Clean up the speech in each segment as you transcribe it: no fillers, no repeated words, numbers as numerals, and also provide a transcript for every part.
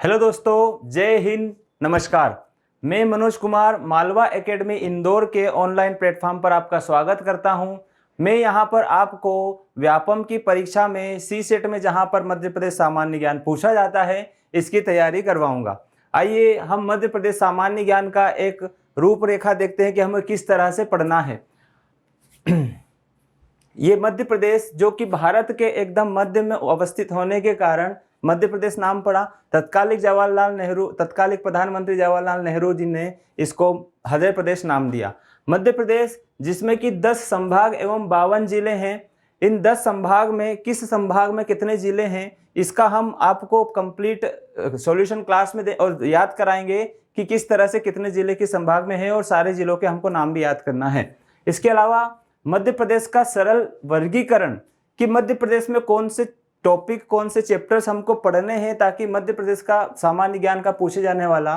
Hello दोस्तों, जय हिंद, नमस्कार। मैं मनोज कुमार मालवा एकेडमी इंदौर के ऑनलाइन प्लेटफॉर्म पर आपका स्वागत करता हूं। मैं यहां पर आपको व्यापम की परीक्षा में सी सेट में जहां पर मध्य प्रदेश सामान्य ज्ञान पूछा जाता है, इसकी तैयारी करवाऊंगा। आइए हम मध्य प्रदेश सामान्य ज्ञान का एक रूपरेखा देखते हैं कि हमें किस तरह से पढ़ना है। ये मध्य प्रदेश जो कि भारत के एकदम मध्य में अवस्थित होने के कारण मध्य प्रदेश नाम पड़ा। तत्कालिक प्रधानमंत्री जवाहरलाल नेहरू जी ने इसको हृदय प्रदेश नाम दिया। मध्य प्रदेश जिसमें कि 10 संभाग एवं 52 जिले हैं। इन 10 संभाग में किस संभाग में कितने जिले हैं, इसका हम आपको कंप्लीट सॉल्यूशन क्लास में और याद कराएंगे कि किस तरह से कितने जिले किस संभाग में है और सारे जिलों के हमको नाम भी याद करना है। इसके अलावा मध्य प्रदेश का सरल वर्गीकरण कि मध्य प्रदेश में कौन से टॉपिक कौन से चैप्टर्स हमको पढ़ने हैं, ताकि मध्य प्रदेश का सामान्य ज्ञान का पूछे जाने वाला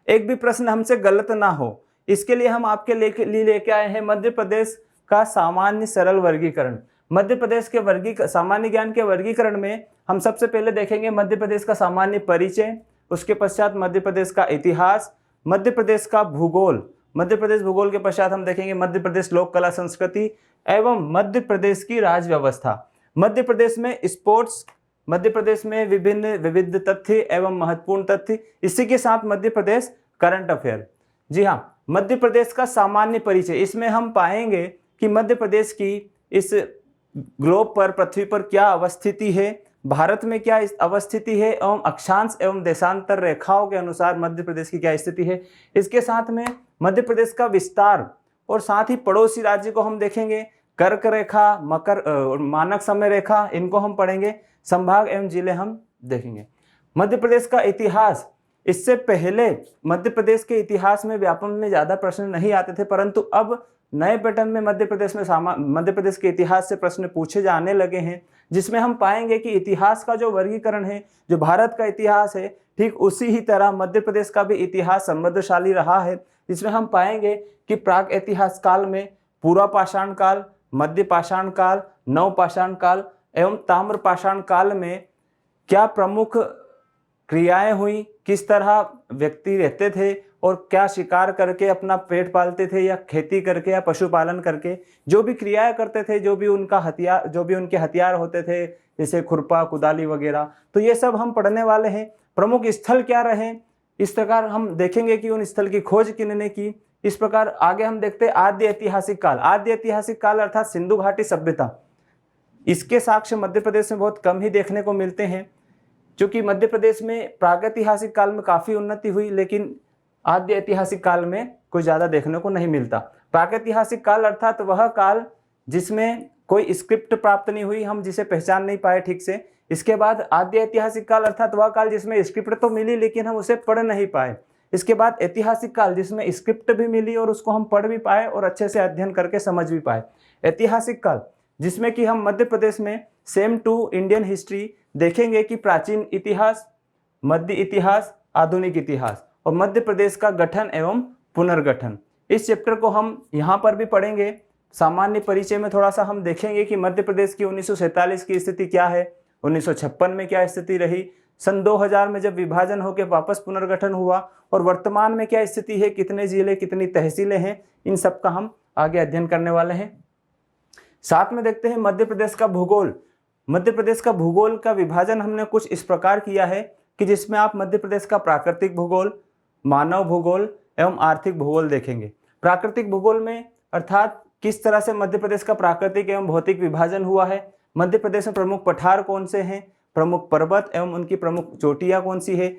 एक भी प्रश्न हमसे गलत ना हो। इसके लिए हम आपके लिए लेके आए हैं मध्य प्रदेश का सामान्य सरल वर्गीकरण। मध्य प्रदेश के सामान्य ज्ञान के वर्गीकरण में हम सबसे पहले देखेंगे मध्य प्रदेश का सामान्य परिचय, उसके पश्चात मध्य प्रदेश का इतिहास, मध्य प्रदेश का भूगोल, मध्य प्रदेश भूगोल के पश्चात हम देखेंगे मध्य प्रदेश लोक कला संस्कृति एवं मध्य प्रदेश की राज्य व्यवस्था। मध्य प्रदेश में स्पोर्ट्स, मध्य प्रदेश में विविध तथ्य एवं महत्वपूर्ण तथ्य, इसी के साथ मध्य प्रदेश करंट अफेयर। जी हाँ, मध्य प्रदेश का सामान्य परिचय, इसमें हम पाएंगे कि मध्य प्रदेश की इस ग्लोब पर पृथ्वी पर क्या अवस्थिति है, भारत में क्या अवस्थिति है एवं अक्षांश एवं देशांतर रेखाओं के अनुसार मध्य प्रदेश की क्या स्थिति है। इसके साथ में मध्य प्रदेश का विस्तार और साथ ही पड़ोसी राज्य को हम देखेंगे, कर्क रेखा, मकर और मानक समय रेखा, इनको हम पढ़ेंगे। संभाग एवं जिले हम देखेंगे। मध्य प्रदेश का इतिहास, इससे पहले मध्य प्रदेश के इतिहास में व्यापम में ज्यादा प्रश्न नहीं आते थे, परंतु अब नए पैटर्न में मध्य प्रदेश के इतिहास से प्रश्न पूछे जाने लगे हैं, जिसमें हम पाएंगे कि इतिहास का जो वर्गीकरण है, जो भारत का इतिहास है, ठीक उसी ही तरह मध्य प्रदेश का भी इतिहास समृद्धशाली रहा है। जिसमें हम पाएंगे कि प्राग ऐतिहासिक काल में पूर्व पाषाण काल, मध्य पाषाण काल, नव पाषाण काल एवं ताम्र पाषाण काल में क्या प्रमुख क्रियाएं हुई, किस तरह व्यक्ति रहते थे और क्या शिकार करके अपना पेट पालते थे या खेती करके या पशुपालन करके, जो भी क्रियाएं करते थे, जो भी उनके हथियार होते थे, जैसे खुरपा, कुदाली वगैरह, तो ये सब हम पढ़ने वाले हैं। प्रमुख स्थल क्या रहे, इस प्रकार हम देखेंगे कि उन स्थल की खोज किन्होंने की। इस प्रकार आगे हम देखते हैं आद्य ऐतिहासिक काल। आद्य ऐतिहासिक काल अर्थात सिंधु घाटी सभ्यता, इसके साक्ष्य मध्य प्रदेश में बहुत कम ही देखने को मिलते हैं, क्योंकि मध्य प्रदेश में प्रागैतिहासिक काल में काफी उन्नति हुई, लेकिन आद्य ऐतिहासिक काल में कोई ज्यादा देखने को नहीं मिलता। प्रागैतिहासिक काल अर्थात वह काल जिसमें कोई स्क्रिप्ट प्राप्त नहीं हुई, हम जिसे पहचान नहीं पाए ठीक से। इसके बाद आद्य ऐतिहासिक काल अर्थात वह काल जिसमें स्क्रिप्ट तो मिली लेकिन हम उसे पढ़ नहीं पाए। इसके बाद ऐतिहासिक काल जिसमें स्क्रिप्ट भी मिली और उसको हम पढ़ भी पाए और अच्छे से अध्ययन करके समझ भी पाए। ऐतिहासिक काल जिसमें कि हम मध्य प्रदेश में सेम टू इंडियन हिस्ट्री देखेंगे कि प्राचीन इतिहास, मध्य इतिहास, आधुनिक इतिहास और मध्य प्रदेश का गठन एवं पुनर्गठन। इस चैप्टर को हम यहाँ पर भी पढ़ेंगे। सामान्य परिचय में थोड़ा सा हम देखेंगे कि मध्य प्रदेश की 1947 की स्थिति क्या है, 1956 में क्या स्थिति रही, सन 2000 में जब विभाजन होकर वापस पुनर्गठन हुआ और वर्तमान में क्या स्थिति है, कितने जिले कितनी तहसीलें हैं, इन सब का हम आगे अध्ययन करने वाले हैं। साथ में देखते हैं मध्य प्रदेश का भूगोल। मध्य प्रदेश का भूगोल का विभाजन हमने कुछ इस प्रकार किया है कि जिसमें आप मध्य प्रदेश का प्राकृतिक भूगोल, मानव भूगोल एवं आर्थिक भूगोल देखेंगे। प्राकृतिक भूगोल में अर्थात किस तरह से मध्य प्रदेश का प्राकृतिक एवं भौतिक विभाजन हुआ है, मध्य प्रदेश में प्रमुख पठार कौन से हैं, प्रमुख पर्वत एवं उनकी प्रमुख चोटियां कौन सी है,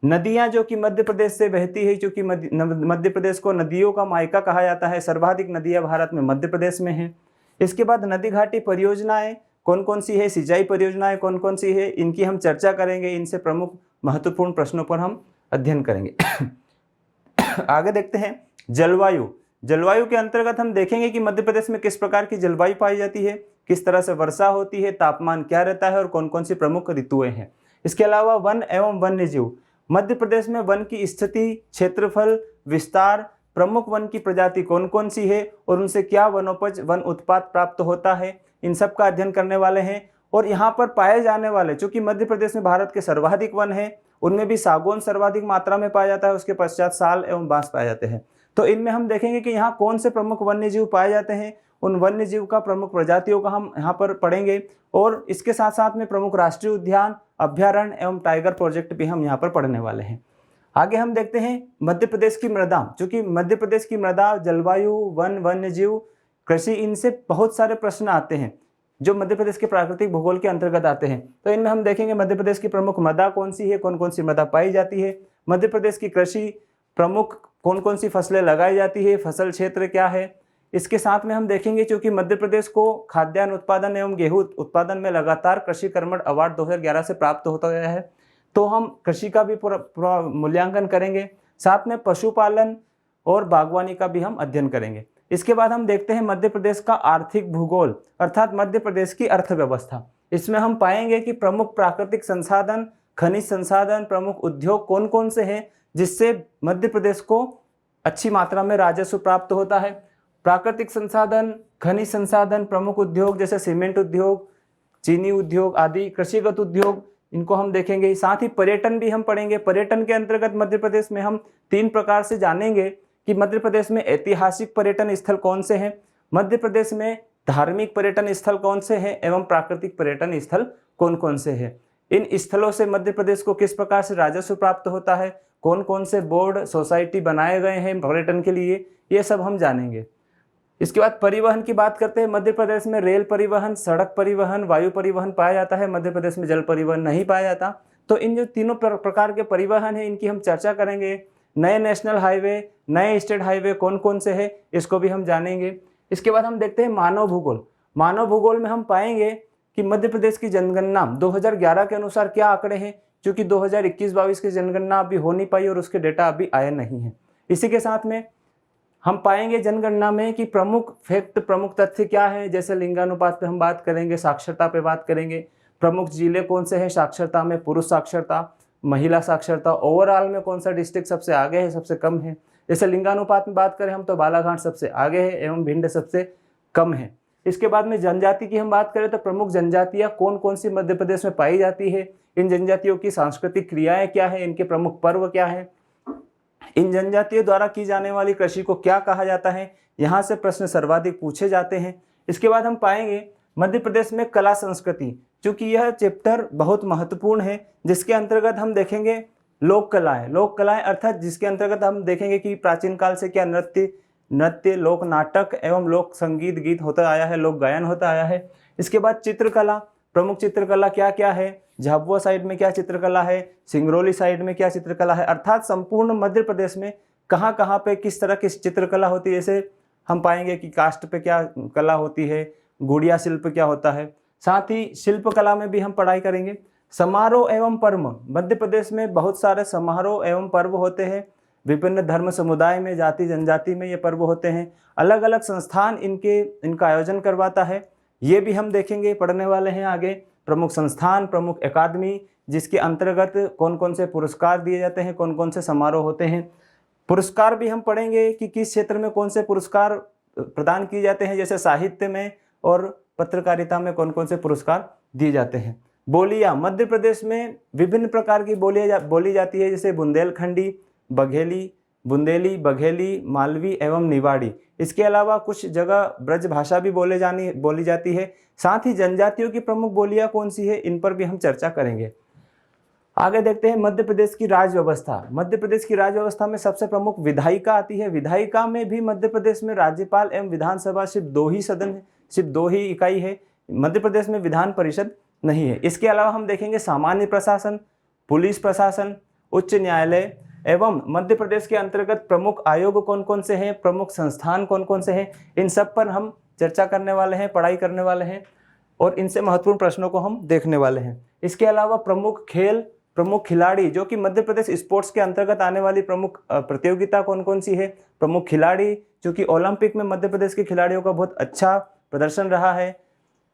नदियां जो कि मध्य प्रदेश से बहती है, क्योंकि मध्य प्रदेश को नदियों का मायका कहा जाता है, सर्वाधिक नदियां भारत में मध्य प्रदेश में हैं। इसके बाद नदी घाटी परियोजनाएं कौन कौन सी है, सिंचाई परियोजनाएं कौन कौन सी है, इनकी हम चर्चा करेंगे। इनसे प्रमुख महत्वपूर्ण प्रश्नों पर हम अध्ययन करेंगे। आगे देखते हैं जलवायु। जलवायु के अंतर्गत हम देखेंगे कि मध्य प्रदेश में किस प्रकार की जलवायु पाई जाती है, किस तरह से वर्षा होती है, तापमान क्या रहता है और कौन कौन सी प्रमुख ऋतुएं हैं। इसके अलावा वन एवं वन्य जीव। मध्य प्रदेश में वन की स्थिति, क्षेत्रफल, विस्तार, प्रमुख वन की प्रजाति कौन कौन सी है और उनसे क्या वनोपज वन उत्पाद प्राप्त होता है, इन सब का अध्ययन करने वाले हैं। और यहाँ पर पाए जाने वाले, चूंकि मध्य प्रदेश में भारत के सर्वाधिक वन है उनमें भी सागौन सर्वाधिक मात्रा में पाया जाता है, उसके पश्चात साल एवं बांस पाए जाते हैं। तो इनमें हम देखेंगे कि यहाँ कौन से प्रमुख वन्य जीव पाए जाते हैं, उन वन्य जीव का प्रमुख प्रजातियों का हम यहाँ पर पढ़ेंगे, और इसके साथ साथ में प्रमुख राष्ट्रीय उद्यान, अभ्यारण्य एवं टाइगर प्रोजेक्ट भी हम यहाँ पर पढ़ने वाले हैं। आगे हम देखते हैं मध्य प्रदेश की मृदा। चूंकि मध्य प्रदेश की मृदा, जलवायु, वन, वन्य जीव, कृषि, इनसे बहुत सारे प्रश्न आते हैं जो मध्य प्रदेश के प्राकृतिक भूगोल के अंतर्गत आते हैं। तो इनमें हम देखेंगे मध्य प्रदेश की प्रमुख मृदा कौन सी है, कौन कौन सी मृदा पाई जाती है, मध्य प्रदेश की कृषि, प्रमुख कौन कौन सी फसलें लगाई जाती है, फसल क्षेत्र क्या है। इसके साथ में हम देखेंगे क्योंकि मध्य प्रदेश को खाद्यान्न उत्पादन एवं गेहूं उत्पादन में लगातार कृषि कर्मठ अवार्ड 2011 से प्राप्त होता गया है, तो हम कृषि का भी पूरा मूल्यांकन करेंगे। साथ में पशुपालन और बागवानी का भी हम अध्ययन करेंगे। इसके बाद हम देखते हैं मध्य प्रदेश का आर्थिक भूगोल, अर्थात मध्य प्रदेश की अर्थव्यवस्था। इसमें हम पाएंगे कि प्रमुख प्राकृतिक संसाधन, खनिज संसाधन, प्रमुख उद्योग कौन कौन से हैं जिससे मध्य प्रदेश को अच्छी मात्रा में राजस्व प्राप्त होता है। प्राकृतिक संसाधन, खनिज संसाधन, प्रमुख उद्योग जैसे सीमेंट उद्योग, चीनी उद्योग आदि, कृषिगत उद्योग, इनको हम देखेंगे। साथ ही पर्यटन भी हम पढ़ेंगे। पर्यटन के अंतर्गत मध्य प्रदेश में हम 3 प्रकार से जानेंगे कि मध्य प्रदेश में ऐतिहासिक पर्यटन स्थल कौन से हैं, मध्य प्रदेश में धार्मिक पर्यटन स्थल कौन से हैं एवं प्राकृतिक पर्यटन स्थल कौन कौन से हैं। इन स्थलों से मध्य प्रदेश को किस प्रकार से राजस्व प्राप्त होता है, कौन कौन से बोर्ड, सोसाइटी बनाए गए हैं पर्यटन के लिए, ये सब हम जानेंगे। इसके बाद परिवहन की बात करते हैं। मध्य प्रदेश में रेल परिवहन, सड़क परिवहन, वायु परिवहन पाया जाता है, मध्य प्रदेश में जल परिवहन नहीं पाया जाता। तो इन जो तीनों प्रकार के परिवहन है इनकी हम चर्चा करेंगे। नए नेशनल हाईवे, नए स्टेट हाईवे कौन कौन से हैं इसको भी हम जानेंगे। इसके बाद हम देखते हैं मानव भूगोल। मानव भूगोल में हम पाएंगे कि मध्य प्रदेश की जनगणना 2011 के अनुसार क्या आंकड़े हैं, क्योंकि 2021-22 की जनगणना अभी हो नहीं पाई और उसके डेटा अभी आए नहीं हैं। इसी के साथ में हम पाएंगे जनगणना में कि प्रमुख फैक्ट, प्रमुख तथ्य क्या है, जैसे लिंगानुपात पे हम बात करेंगे, साक्षरता पे बात करेंगे, प्रमुख जिले कौन से हैं साक्षरता में, पुरुष साक्षरता, महिला साक्षरता, ओवरऑल में कौन सा डिस्ट्रिक्ट सबसे आगे है, सबसे कम है। जैसे लिंगानुपात में बात करें हम तो बालाघाट सबसे आगे है एवं भिंड सबसे कम है। इसके बाद में जनजाति की हम बात करें तो प्रमुख जनजातियाँ कौन कौन सी मध्य प्रदेश में पाई जाती है, इन जनजातियों की सांस्कृतिक क्रियाएं क्या है, इनके प्रमुख पर्व क्या है, इन जनजातियों द्वारा की जाने वाली कृषि को क्या कहा जाता है। यहाँ से प्रश्न सर्वाधिक पूछे जाते हैं। इसके बाद हम पाएंगे मध्य प्रदेश में कला संस्कृति, चूंकि यह चैप्टर बहुत महत्वपूर्ण है, जिसके अंतर्गत हम देखेंगे लोक कलाएं। लोक कलाएं अर्थात जिसके अंतर्गत हम देखेंगे कि प्राचीन काल से क्या नृत्य, लोक नाटक एवं लोक संगीत, गीत होता आया है, लोक गायन होता आया है। इसके बाद चित्रकला, प्रमुख चित्रकला क्या क्या है, झाबुआ साइड में क्या चित्रकला है, सिंगरौली साइड में क्या चित्रकला है, अर्थात संपूर्ण मध्य प्रदेश में कहाँ कहाँ पे किस तरह की चित्रकला होती है। जैसे हम पाएंगे कि काष्ठ पे क्या कला होती है, गुड़िया शिल्प क्या होता है। साथ ही शिल्प कला में भी हम पढ़ाई करेंगे। समारोह एवं पर्व, मध्य प्रदेश में बहुत सारे समारोह एवं पर्व होते हैं। विभिन्न धर्म समुदाय में, जाति जनजाति में ये पर्व होते हैं। अलग अलग संस्थान इनका आयोजन करवाता है, ये भी हम देखेंगे, पढ़ने वाले हैं आगे। प्रमुख संस्थान, प्रमुख अकादमी, जिसके अंतर्गत कौन कौन से पुरस्कार दिए जाते हैं, कौन कौन से समारोह होते हैं। पुरस्कार भी हम पढ़ेंगे कि किस क्षेत्र में कौन से पुरस्कार प्रदान किए जाते हैं, जैसे साहित्य में और पत्रकारिता में कौन कौन से पुरस्कार दिए जाते हैं। बोलियां, मध्य प्रदेश में विभिन्न प्रकार की बोलियां बोली जाती है, जैसे बुंदेलखंडी, बुंदेली, बघेली, मालवी एवं निवाड़ी। इसके अलावा कुछ जगह ब्रज भाषा भी बोली जाती है। साथ ही जनजातियों की प्रमुख बोलियां कौन सी है, इन पर भी हम चर्चा करेंगे। आगे देखते हैं मध्य प्रदेश की राज्य व्यवस्था। मध्य प्रदेश की राज्य व्यवस्था में सबसे प्रमुख विधायिका आती है। विधायिका में भी मध्य प्रदेश में राज्यपाल एवं विधानसभा सिर्फ 2 ही सदन है, सिर्फ 2 ही इकाई है। मध्य प्रदेश में विधान परिषद नहीं है। इसके अलावा हम देखेंगे सामान्य प्रशासन, पुलिस प्रशासन, उच्च न्यायालय एवं मध्य प्रदेश के अंतर्गत प्रमुख आयोग कौन कौन से हैं, प्रमुख संस्थान कौन कौन से हैं, इन सब पर हम चर्चा करने वाले हैं, पढ़ाई करने वाले हैं और इनसे महत्वपूर्ण प्रश्नों को हम देखने वाले हैं। इसके अलावा प्रमुख खेल, प्रमुख खिलाड़ी, जो कि मध्य प्रदेश स्पोर्ट्स के अंतर्गत आने वाली प्रमुख प्रतियोगिता कौन कौन सी है, प्रमुख खिलाड़ी, क्योंकि ओलंपिक में मध्य प्रदेश के खिलाड़ियों का बहुत अच्छा प्रदर्शन रहा है।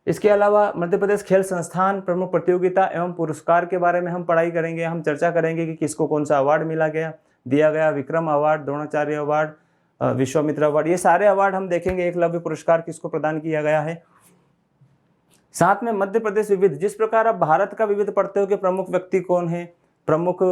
इसके अलावा मध्य प्रदेश खेल संस्थान, प्रमुख प्रतियोगिता एवं पुरस्कार के बारे में हम पढ़ाई करेंगे। हम चर्चा करेंगे कि किसको कौन सा अवार्ड दिया गया, Vikram award, Dronacharya award, Vishwamitra award, ये सारे अवार्ड हम देखेंगे। एकलव्य पुरस्कार किसको प्रदान किया गया है। साथ में मध्य प्रदेश विविध, जिस प्रकार आप भारत का विविध पढ़ते हो कि प्रमुख व्यक्ति कौन है, प्रमुख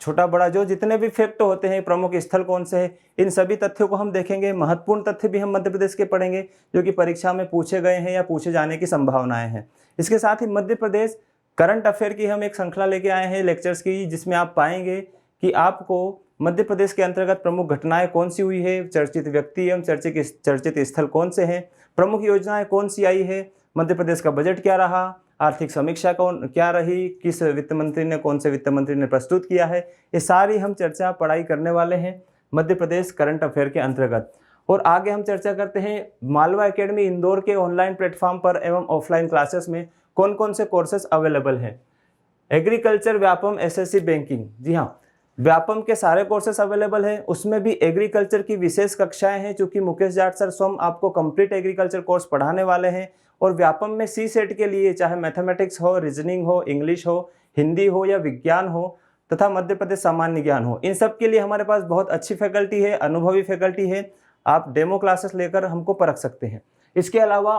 छोटा बड़ा जो जितने भी फैक्ट होते हैं, प्रमुख स्थल कौन से हैं, इन सभी तथ्यों को हम देखेंगे। महत्वपूर्ण तथ्य भी हम मध्य प्रदेश के पढ़ेंगे जो कि परीक्षा में पूछे गए हैं या पूछे जाने की संभावनाएं हैं। इसके साथ ही मध्य प्रदेश करंट अफेयर की हम एक श्रृंखला लेके आए हैं लेक्चर्स की, जिसमें आप पाएंगे कि आपको मध्य प्रदेश के अंतर्गत प्रमुख घटनाएं कौन सी हुई है, चर्चित व्यक्ति एवं चर्चित स्थल कौन से हैं, प्रमुख योजनाएं कौन सी आई है, मध्य प्रदेश का बजट क्या रहा, आर्थिक समीक्षा क्या रही, किस वित्त मंत्री ने, कौन से वित्त मंत्री ने प्रस्तुत किया है, ये सारी हम चर्चा पढ़ाई करने वाले हैं मध्य प्रदेश करंट अफेयर के अंतर्गत। और आगे हम चर्चा करते हैं मालवा एकेडमी इंदौर के ऑनलाइन प्लेटफॉर्म पर एवं ऑफलाइन क्लासेस में कौन कौन से कोर्सेज अवेलेबल हैं। एग्रीकल्चर, व्यापम, एसएससी, बैंकिंग, जी हाँ, व्यापम के सारे कोर्सेस अवेलेबल है। उसमें भी एग्रीकल्चर की विशेष कक्षाएं हैं, चूंकि मुकेश जाट सर स्वयं आपको कंप्लीट एग्रीकल्चर कोर्स पढ़ाने वाले हैं। और व्यापम में सी सेट के लिए चाहे मैथमेटिक्स हो, रीजनिंग हो, इंग्लिश हो, हिंदी हो या विज्ञान हो तथा मध्य प्रदेश सामान्य ज्ञान हो, इन सब के लिए हमारे पास बहुत अच्छी फैकल्टी है, अनुभवी फैकल्टी है। आप डेमो क्लासेस लेकर हमको परख सकते हैं। इसके अलावा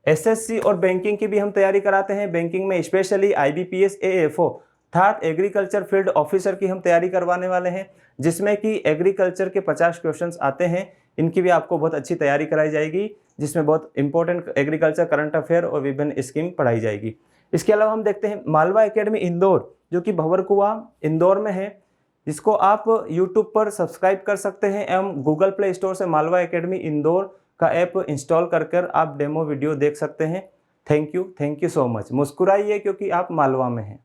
एसएससी और बैंकिंग की भी हम तैयारी कराते हैं। बैंकिंग में स्पेशली IBPS AFO अर्थात एग्रीकल्चर फील्ड ऑफिसर की हम तैयारी करवाने वाले हैं, जिसमें कि एग्रीकल्चर के 50 क्वेश्चंस आते हैं। इनकी भी आपको बहुत अच्छी तैयारी कराई जाएगी, जिसमें बहुत इंपॉर्टेंट एग्रीकल्चर करंट अफेयर और विभिन्न स्कीम पढ़ाई जाएगी। इसके अलावा हम देखते हैं मालवा एकेडमी इंदौर, जो कि भंवरकुआ इंदौर में है, जिसको आप यूट्यूब पर सब्सक्राइब कर सकते हैं एवं गूगल प्ले स्टोर से मालवा एकेडमी इंदौर का ऐप इंस्टॉल कर आप डेमो वीडियो देख सकते हैं। Thank you so much. मुस्कुराइए क्योंकि आप मालवा में हैं।